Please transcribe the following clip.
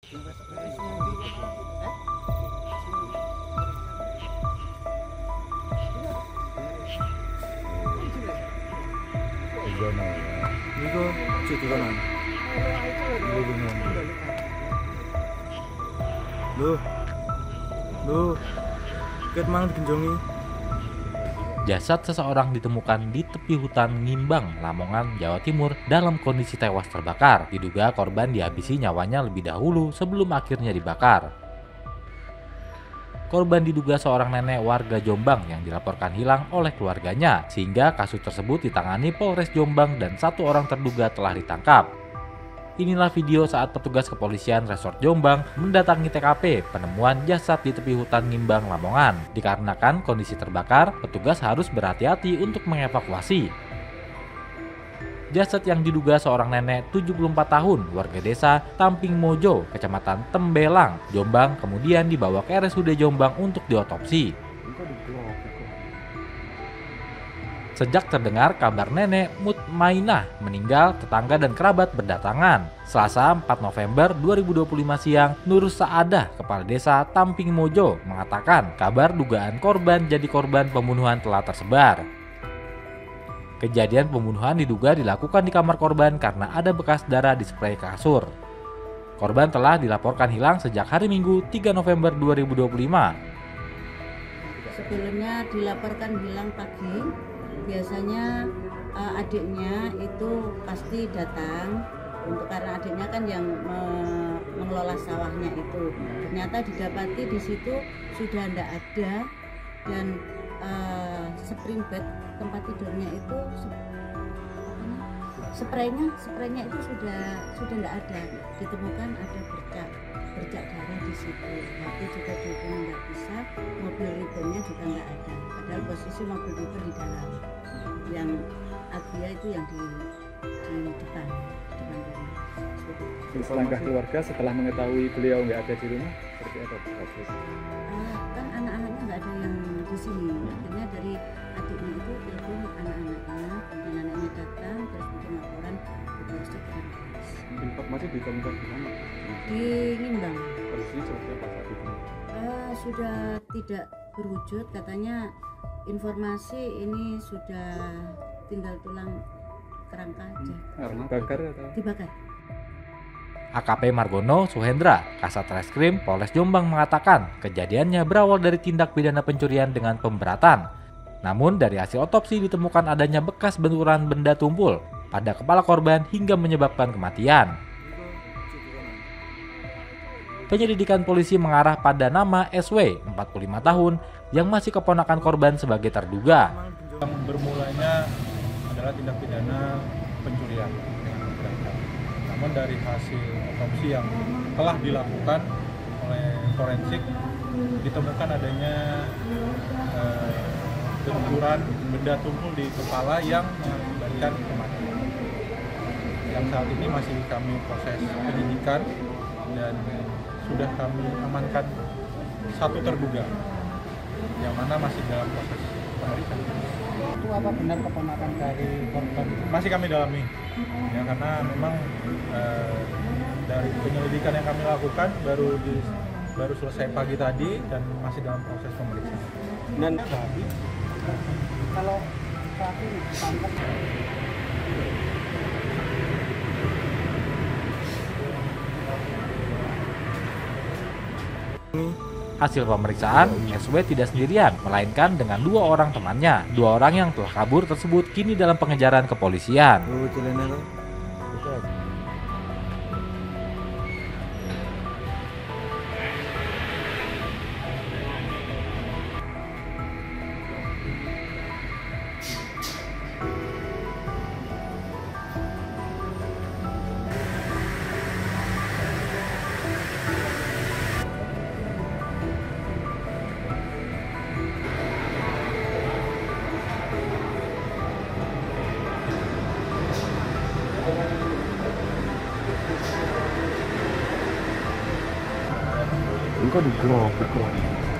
이거 주도가난 lu ket mang digenjongi. Jasad seseorang ditemukan di tepi hutan Ngimbang, Lamongan, Jawa Timur dalam kondisi tewas terbakar. Diduga korban dihabisi nyawanya lebih dahulu sebelum akhirnya dibakar. Korban diduga seorang nenek warga Jombang yang dilaporkan hilang oleh keluarganya, sehingga kasus tersebut ditangani Polres Jombang dan 1 orang terduga telah ditangkap. Inilah video saat petugas kepolisian Resort Jombang mendatangi TKP penemuan jasad di tepi hutan Ngimbang, Lamongan. Dikarenakan kondisi terbakar, petugas harus berhati-hati untuk mengevakuasi. Jasad yang diduga seorang nenek 74 tahun warga desa Tamping Mojo, Kecamatan Tembelang, Jombang, kemudian dibawa ke RSUD Jombang untuk diotopsi. Sejak terdengar kabar nenek Mutmainah meninggal, tetangga dan kerabat berdatangan. Selasa 4 November 2025 siang, Nur Saadah, Kepala Desa Tamping Mojo, mengatakan kabar dugaan korban jadi korban pembunuhan telah tersebar. Kejadian pembunuhan diduga dilakukan di kamar korban karena ada bekas darah di spray kasur. Korban telah dilaporkan hilang sejak hari Minggu 3 November 2025. Sebelumnya dilaporkan hilang pagi. Biasanya adiknya itu pasti datang karena adiknya kan yang mengelola sawahnya itu. Ternyata didapati di situ sudah tidak ada dan spring bed tempat tidurnya itu spraynya itu sudah tidak ada. Ditemukan ada bercak darah di situ. Tapi juga dihubungi nggak bisa, mobil ridernya juga nggak ada. Padahal posisi mobil rider di dalam, yang Agia itu yang di depan rumah. Langkah keluarga setelah mengetahui beliau nggak ada di rumah seperti apa? Kan anak-anaknya nggak ada yang di sini. Akhirnya dari adiknya itu telepon anak-anaknya, dan anaknya datang terus bikin laporan ke polres. Informasi ditemukan di mana? Di Ngimbang. Polisi seperti apa saat itu? Sudah tidak berwujud, katanya informasi ini sudah tinggal tulang kerangka aja. Karena bakar atau? Dibakar. AKP Margono Suhendra, Kasat Reskrim Polres Jombang mengatakan kejadiannya berawal dari tindak pidana pencurian dengan pemberatan. Namun dari hasil otopsi ditemukan adanya bekas benturan benda tumpul pada kepala korban hingga menyebabkan kematian. Penyelidikan polisi mengarah pada nama SW, 45 tahun, yang masih keponakan korban sebagai terduga. Yang bermulanya adalah tindak pidana pencurian dengan pemberatan. Namun dari hasil otopsi yang telah dilakukan oleh forensik ditemukan adanya benturan benda tumpul di kepala yang mengakibatkan kematian. Yang saat ini masih kami proses penyidikan dan sudah kami amankan 1 terduga yang mana masih dalam proses pemeriksaan. Itu apa benar keponakan dari korban? Masih kami dalami ya, karena memang dari penyelidikan yang kami lakukan baru selesai pagi tadi dan masih dalam proses pemeriksaan. Dan kalau pelaku ditangkap Hasil pemeriksaan, SW tidak sendirian, melainkan dengan 2 orang temannya. 2 orang yang telah kabur tersebut kini dalam pengejaran kepolisian. 이거 누구야?